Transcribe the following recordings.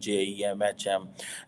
JEM,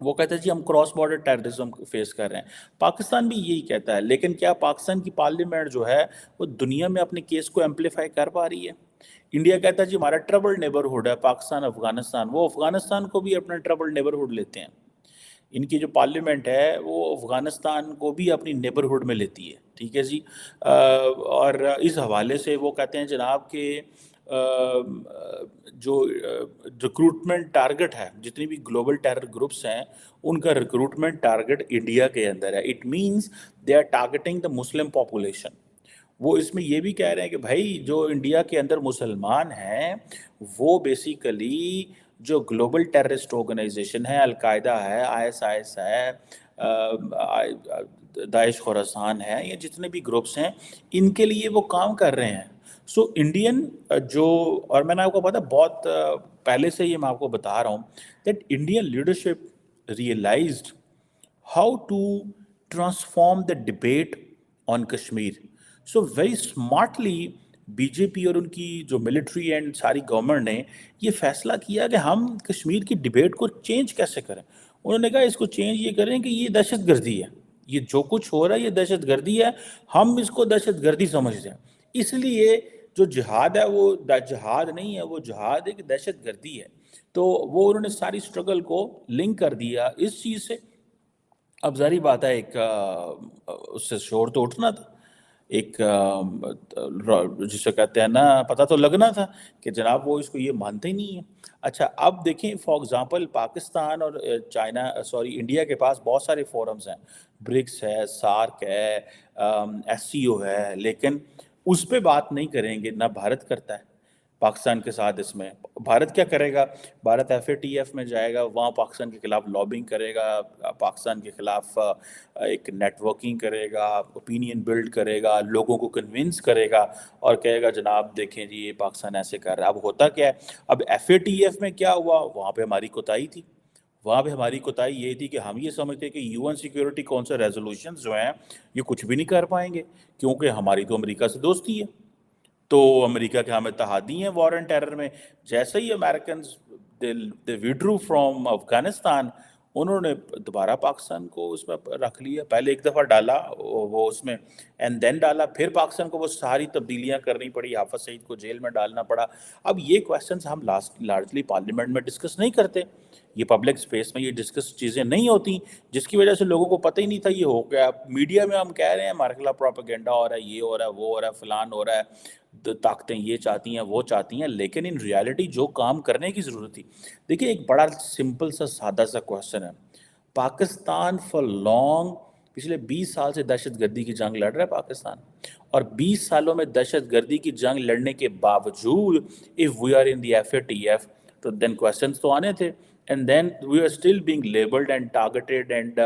وہ کہتا ہے جی ہم کراس بارڈر ٹیررزم فیس کر رہے ہیں. پاکستان بھی یہی کہتا ہے، لیکن کیا پاکستان کی پارلیمنٹ جو ہے وہ دنیا میں اپنے کیس کو ایمپلیفائی کر پا رہی ہے؟ انڈیا کہتا ہے جی ہمارا ٹربل نیبرہڈ ہے پاکستان افغانستان، وہ افغانستان کو بھی اپنا ٹربل نیبرہڈ لیتے ہیں. ان کی جو پارلیمنٹ ہے وہ افغانستان کو بھی اپنی نیبرہڈ میں لیتی ہے. ٹھیک ہے جی. اور اس حوالے سے وہ کہتے ہیں جناب کہ جو ریکروٹمنٹ ٹارگٹ ہے، جتنی بھی گلوبل ٹیرر گروپس ہیں ان کا ریکروٹمنٹ ٹارگٹ انڈیا کے اندر ہے. It means they are targeting the Muslim population. وہ اس میں یہ بھی کہہ رہے ہیں کہ بھائی جو انڈیا کے اندر مسلمان ہیں وہ بیسیکلی جو گلوبل ٹیررسٹ آرگنائزیشن ہے، القاعدہ ہے، ISIS ہے، داعش خوراسان ہے، یا جتنے بھی گروپس ہیں ان کے لیے وہ کام کر رہے ہیں. سو انڈین جو، اور میں نے آپ کو پتا بہت پہلے سے یہ میں آپ کو بتا رہا ہوں that Indian leadership realised how to transform the debate on Kashmir. So very smartly B J P اور ان کی جو ملٹری اینڈ ساری گورنمنٹ نے یہ فیصلہ کیا کہ ہم کشمیر کی ڈیبیٹ کو چینج کیسے کریں. انہوں نے کہا اس کو چینج یہ کریں کہ یہ دہشت گردی ہے، یہ جو کچھ ہو رہا ہے یہ دہشت گردی ہے، ہم اس کو دہشت گردی سمجھتے ہیں. اس لیے جو جہاد ہے وہ جہاد نہیں ہے، وہ جہاد ایک دہشت گردی ہے. تو وہ انہوں نے ساری اسٹرگل کو لنک کر دیا اس چیز سے. اب ظاہری بات ہے ایک اس سے شور تو اٹھنا تھا، ایک جسے کہتے ہیں نا پتہ تو لگنا تھا کہ جناب وہ اس کو یہ مانتے ہی نہیں ہیں. اچھا اب دیکھیں فار ایگزامپل پاکستان اور چائنا انڈیا کے پاس بہت سارے فورمز ہیں، برکس ہے، سارک ہے، SCO ہے، لیکن اس پہ بات نہیں کریں گے. نہ بھارت کرتا ہے پاکستان کے ساتھ. اس میں بھارت کیا کرے گا؟ بھارت FATF میں جائے گا، وہاں پاکستان کے خلاف لابنگ کرے گا، پاکستان کے خلاف ایک نیٹ ورکنگ کرے گا، اوپینین بلڈ کرے گا، لوگوں کو کنونس کرے گا اور کہے گا جناب دیکھیں جی یہ پاکستان ایسے کر رہا ہے. اب ہوتا کیا ہے، اب FATF میں کیا ہوا، وہاں پہ ہماری کوتاہی تھی. وہاں پہ ہماری کوتاہی یہ تھی کہ ہم یہ سمجھتے کہ UN سیکیورٹی کونسل ریزولوشنز جو ہیں یہ کچھ بھی نہیں کر پائیں گے، کیونکہ ہماری تو امریکہ سے دوستی ہے. تو امریکہ کے ہم اتحادی ہیں وار اینڈ ٹیرر میں. جیسے ہی امریکنز دے ویڈرو فرام افغانستان، انہوں نے دوبارہ پاکستان کو اس میں رکھ لیا. پہلے ایک دفعہ ڈالا وہ اس میں اینڈ دین ڈالا، پھر پاکستان کو وہ ساری تبدیلیاں کرنی پڑی، حافظ سعید کو جیل میں ڈالنا پڑا. اب یہ کویسچنز ہم لارجلی پارلیمنٹ میں ڈسکس نہیں کرتے، یہ پبلک سپیس میں یہ ڈسکس چیزیں نہیں ہوتی، جس کی وجہ سے لوگوں کو پتہ ہی نہیں تھا یہ ہو گیا. میڈیا میں ہم کہہ رہے ہیں ہمارے خلاف پروپیگنڈا ہو رہا ہے، یہ ہو رہا ہے، وہ ہو رہا ہے، فلان ہو رہا ہے، طاقتیں یہ چاہتی ہیں وہ چاہتی ہیں، لیکن ان ریالٹی جو کام کرنے کی ضرورت تھی. دیکھیں ایک بڑا سمپل سا سادہ سا کویسچن ہے. پاکستان فار لانگ پچھلے 20 سال سے دہشت گردی کی جنگ لڑ رہا ہے پاکستان، اور 20 سالوں میں دہشت گردی کی جنگ لڑنے کے باوجود if we are in the FATF تو then questions تو آنے تھے. And then we are still being labeled and targeted and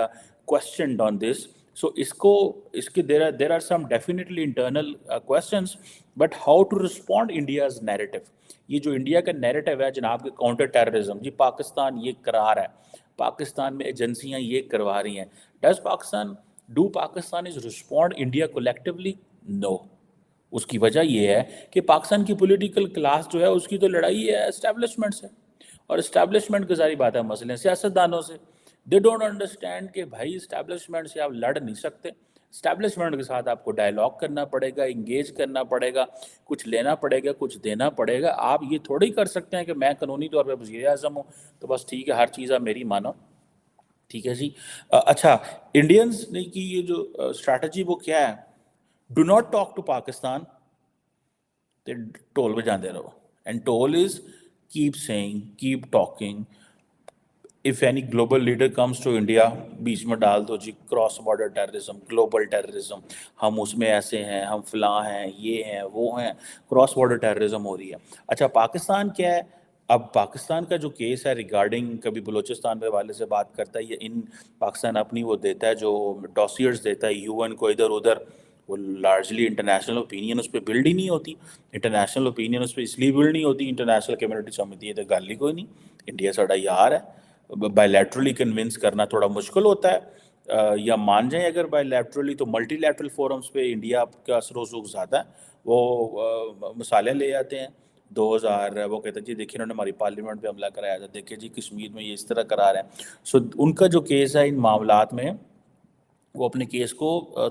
questioned on this. So اس کے there are some definitely internal questions, but how to respond India's narrative. یہ جو India کا narrative ہے جناب کے کاؤنٹر ٹیررزم، جی پاکستان یہ کرا رہا ہے، پاکستان میں ایجنسیاں یہ کروا رہی ہیں. Do Pakistan is respond India collectively? No. اس کی وجہ یہ ہے کہ پاکستان کی پولیٹیکل کلاس جو ہے اس کی تو لڑائی ہے اسٹیبلشمنٹ سے، اور اسٹیبلشمنٹ کی ظاہری بات ہے مسئلے سیاستدانوں سے. دے ڈونٹ انڈرسٹینڈ کہ بھائی اسٹیبلشمنٹ سے آپ لڑ نہیں سکتے، اسٹیبلشمنٹ کے ساتھ آپ کو ڈائلاگ کرنا پڑے گا، انگیج کرنا پڑے گا، کچھ لینا پڑے گا، کچھ دینا پڑے گا. آپ یہ تھوڑی کر سکتے ہیں کہ میں قانونی طور پہ وزیر اعظم ہوں تو بس ٹھیک ہے ہر چیز آپ میری مانو. ٹھیک ہے جی. اچھا انڈینز کی یہ جو اسٹریٹجی وہ کیا ہے؟ Do not talk to Pakistan, تے ٹول بجاندے رہو. And troll is keep saying, keep talking. If any global leader comes to India, بیچ میں ڈال دو جی cross border terrorism, global terrorism, ہم اس میں ایسے ہیں، ہم فلاں ہیں، یہ ہیں، وہ ہیں، کراس بارڈر ٹیررزم ہو رہی ہے. اچھا پاکستان کیا ہے؟ اب پاکستان کا جو کیس ہے ریگارڈنگ کبھی بلوچستان کے حوالے سے بات کرتا ہے، یہ پاکستان اپنی وہ دیتا ہے جو ڈاسیئرز دیتا ہے UN کو ادھر ادھر، وہ لارجلی انٹرنیشنل اوپینین اس پہ بلڈ ہی نہیں ہوتی. انٹرنیشنل اوپینین اس پہ اس لیے بلڈ نہیں ہوتی، انٹرنیشنل کمیونٹی سمجھتی ہے تو گل ہی کوئی نہیں، انڈیا ساڈا یار ہے. بائی لیٹرلی کنونس کرنا تھوڑا مشکل ہوتا ہے، یا مان جائیں اگر بائی لیٹرلی تو ملٹی لیٹرل فورمز پہ انڈیا کا اثر و رسوخ زیادہ ہے. وہ مثالیں لے آتے ہیں 2000 وہ کہتے ہیں جی دیکھیے انہوں نے ہماری پارلیمنٹ پہ حملہ کرایا تھا، دیکھیے جی کشمیر میں یہ اس طرح کرا رہے ہیں. سو ان کا جو کیس ہے ان معاملات میں وہ اپنے کیس کو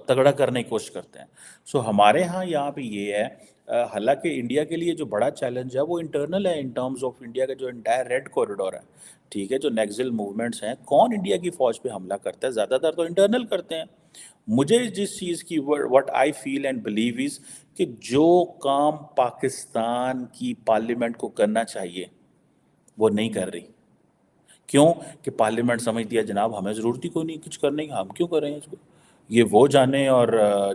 تگڑا کرنے کی کوشش کرتے ہیں. سو ہمارے ہاں یہاں پہ یہ ہے حالانکہ انڈیا کے لیے جو بڑا چیلنج ہے وہ انٹرنل ہے ان ٹرمز آف انڈیا کا جو انٹائر ریڈ کوریڈور ہے. ٹھیک ہے، جو نیکزل موومنٹس ہیں کون انڈیا کی فوج پہ حملہ کرتا ہے؟ زیادہ تر تو انٹرنل کرتے ہیں. مجھے جس چیز کی what I feel and believe is کہ جو کام پاکستان کی پارلیمنٹ کو کرنا چاہیے وہ نہیں کر رہی. کیوں کہ پارلیمنٹ سمجھتی ہے جناب ہمیں ضرورت ہی کوئی نہیں کچھ کرنے کی، ہم کیوں کر رہے ہیں اس کو، یہ وہ جانے اور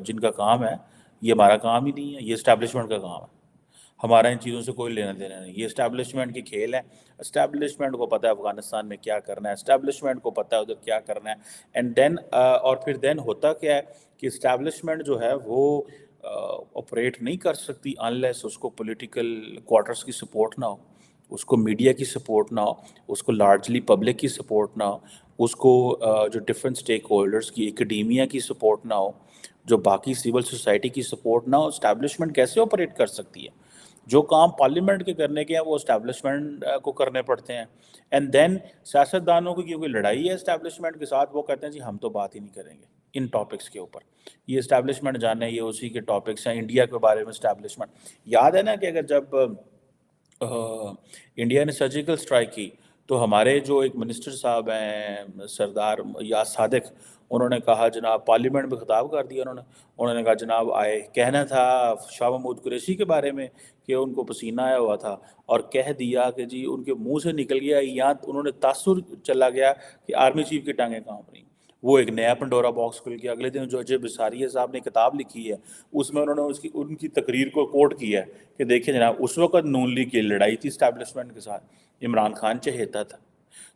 جن کا کام ہے، یہ ہمارا کام ہی نہیں ہے، یہ اسٹیبلشمنٹ کا کام ہے، ہمارا ان چیزوں سے کوئی لینا دینا نہیں، یہ اسٹیبلشمنٹ کی کھیل ہے. اسٹیبلشمنٹ کو پتہ ہے افغانستان میں کیا کرنا ہے، اسٹیبلشمنٹ کو پتہ ہے ادھر کیا کرنا ہے. اینڈ دین اور پھر دین ہوتا کیا ہے کہ اسٹیبلشمنٹ جو ہے وہ آپریٹ نہیں کر سکتی انلیس اس کو پولیٹیکل کوارٹرز کی سپورٹ نہ ہو، اس کو میڈیا کی سپورٹ نہ ہو، اس کو لارجلی پبلک کی سپورٹ نہ ہو، اس کو جو ڈفرینٹ اسٹیک ہولڈرز کی اکیڈیمیا کی سپورٹ نہ ہو، جو باقی سول سوسائٹی کی سپورٹ نہ ہو. اسٹیبلشمنٹ کیسے آپریٹ کر سکتی ہے؟ جو کام پارلیمنٹ کے کرنے کے ہیں وہ اسٹیبلشمنٹ کو کرنے پڑتے ہیں. اینڈ دین سیاستدانوں کی کیونکہ لڑائی ہے اسٹیبلشمنٹ کے ساتھ، وہ کہتے ہیں جی ہم تو بات ہی نہیں کریں گے ان ٹاپکس کے اوپر، یہ اسٹیبلشمنٹ جانے یہ اسی کے ٹاپکس ہیں. انڈیا کے بارے میں اسٹیبلشمنٹ یاد ہے نا کہ اگر جب انڈیا نے سرجیکل اسٹرائک کی تو ہمارے جو ایک منسٹر صاحب ہیں سردار یاس صادق، انہوں نے کہا جناب پارلیمنٹ میں خطاب کر دیا، انہوں نے کہا جناب آئے کہنا تھا شاہ محمود قریشی کے بارے میں کہ ان کو پسینہ آیا ہوا تھا، اور کہہ دیا کہ جی ان کے منہ سے نکل گیا، یا انہوں نے تاثر چلا گیا کہ آرمی چیف کی ٹانگیں کانپ رہی. وہ ایک نیا پنڈورا باکس کھل گیا. اگلے دن جو اجے بساریہ صاحب نے کتاب لکھی ہے اس میں انہوں نے ان کی تقریر کو کوٹ کیا ہے کہ دیکھیں جناب اس وقت نون لیگ کی لڑائی تھی اسٹیبلشمنٹ کے ساتھ، عمران خان چہیتا تھا،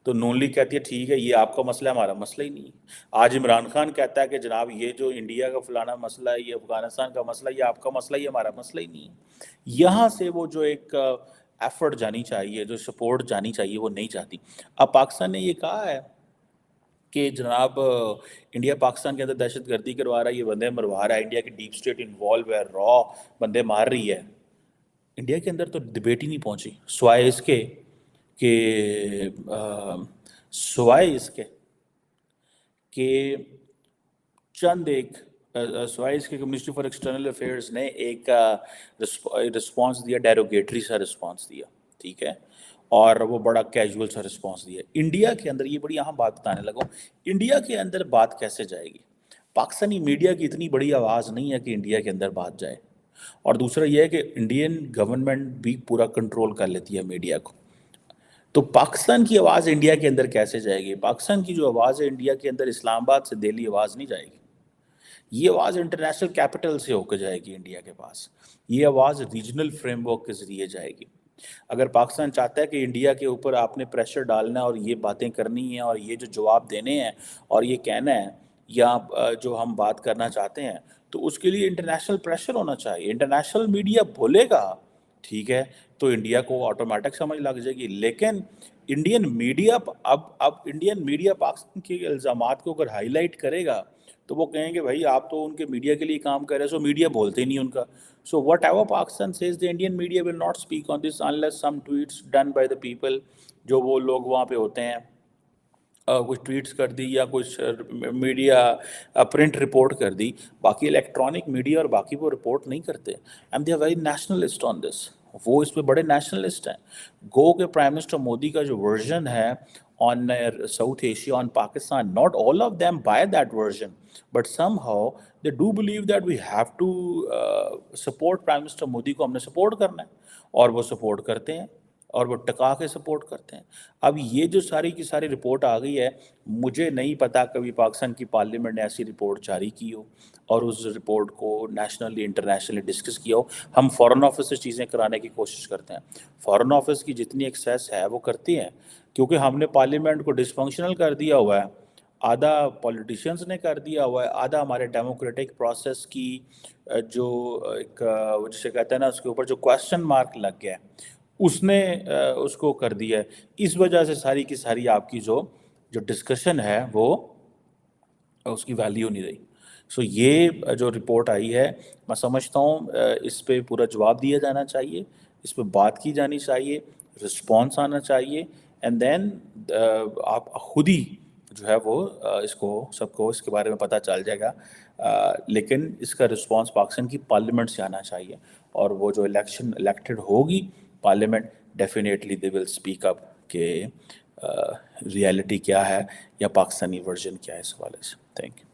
تو نون لیگ کہتی ہے ٹھیک ہے یہ آپ کا مسئلہ ہے، ہمارا مسئلہ ہی نہیں ہے. آج عمران خان کہتا ہے کہ جناب یہ جو انڈیا کا فلانا مسئلہ ہے، یہ افغانستان کا مسئلہ ہے، یہ آپ کا مسئلہ ہے، یہ ہمارا مسئلہ ہی نہیں ہے. یہاں سے وہ جو ایک ایفرٹ جانی چاہیے، جو سپورٹ جانی چاہیے وہ نہیں چاہتی. اب پاکستان نے یہ کہا ہے کہ جناب انڈیا پاکستان کے اندر دہشت گردی کروا رہا ہے، یہ بندے مروا رہا ہے، انڈیا کی ڈیپ اسٹیٹ انوالو ہے، را بندے مار رہی ہے. انڈیا کے اندر تو ڈبیٹ ہی نہیں پہنچی سوائے اس کے کہ سوائے اس کے کہ چند ایک سوائے اس کے منسٹری فار ایکسٹرنل افیئرز نے ایک رسپانس دیا، ڈیروگیٹری سا رسپانس دیا، ٹھیک ہے، اور وہ بڑا کیجول سا رسپانس دیا. انڈیا کے اندر یہ بڑی اہم بات بتانے لگا ہوں، انڈیا کے اندر بات کیسے جائے گی؟ پاکستانی میڈیا کی اتنی بڑی آواز نہیں ہے کہ انڈیا کے اندر بات جائے، اور دوسرا یہ ہے کہ انڈین گورنمنٹ بھی پورا کنٹرول کر لیتی ہے میڈیا کو. تو پاکستان کی آواز انڈیا کے اندر کیسے جائے گی؟ پاکستان کی جو آواز ہے انڈیا کے اندر اسلام آباد سے دہلی آواز نہیں جائے گی، یہ آواز انٹرنیشنل کیپٹل سے ہو کے جائے گی انڈیا کے پاس، یہ آواز ریجنل فریم ورک کے ذریعے جائے گی. اگر پاکستان چاہتا ہے کہ انڈیا کے اوپر آپ نے پریشر ڈالنا ہے اور یہ باتیں کرنی ہیں اور یہ جو جواب دینے ہیں اور یہ کہنا ہے یا جو ہم بات کرنا چاہتے ہیں، تو اس کے لیے انٹرنیشنل پریشر ہونا چاہیے. انٹرنیشنل میڈیا بولے گا ٹھیک ہے تو انڈیا کو آٹومیٹک سمجھ لگ جائے گی. لیکن انڈین میڈیا اب انڈین میڈیا پاکستان کے الزامات کو اگر ہائی لائٹ کرے گا تو وہ کہیں گے بھائی آپ تو ان کے میڈیا کے لیے کام کر رہے ہیں، سو میڈیا بولتے ہی نہیں ان کا. So whatever Pakistan says the Indian media will not speak on this unless some tweets done by the people, جو وہ لوگ وہاں پہ ہوتے ہیں کچھ ٹویٹس کر دی یا کچھ میڈیا پرنٹ رپورٹ کر دی. باقی الیکٹرانک میڈیا اور باقی وہ رپورٹ نہیں کرتے. And they are very nationalist on this, وہ اس پہ بڑے نیشنلسٹ ہیں. گو کہ پرائم منسٹر مودی کا جو ورژن ہے on South Asia on Pakistan, not all of them buy that version, but somehow they do believe that we have to support Prime Minister Modi کو ہم نے سپورٹ کرنا ہے، اور وہ سپورٹ کرتے ہیں اور وہ ٹکا کے سپورٹ کرتے ہیں. اب یہ جو ساری کی ساری رپورٹ آ گئی ہے، مجھے نہیں پتا کبھی پاکستان کی پارلیمنٹ نے ایسی رپورٹ جاری کی ہو اور اس رپورٹ کو نیشنلی انٹرنیشنلی ڈسکس کیا ہو. ہم فارن آفس سے چیزیں کرانے کی کوشش کرتے ہیں، فارن آفس کی جتنی ایکسیس ہے وہ کرتی ہیں، کیونکہ ہم نے پارلیمنٹ کو ڈس فنکشنل کر دیا ہوا ہے، آدھا پولیٹیشینز نے کر دیا ہوا ہے، آدھا ہمارے ڈیموکریٹک پروسیس کی جو ایک جسے کہتے ہیں نا اس کے اوپر جو کویسچن مارک لگ گیا ہے اس نے اس کو کر دیا ہے. اس وجہ سے ساری کی ساری آپ کی جو ڈسکشن ہے وہ اس کی ویلیو نہیں رہی. سو یہ جو رپورٹ آئی ہے میں سمجھتا ہوں اس پہ پورا جواب دیا جانا چاہیے. اس پہ بات کی جانی چاہیے، رسپانس آنا چاہیے، اینڈ دین آپ خود ہی جو ہے وہ اس کو سب کو اس کے بارے میں پتہ چل جائے گا، لیکن اس کا رسپانس پاکستان کی پارلیمنٹ سے آنا چاہیے، اور وہ جو الیکٹڈ ہوگی parliament, definitely they will speak up کہ ریئلٹی کیا ہے یا پاکستانی ورژن کیا ہے اس حوالے سے. Thank you.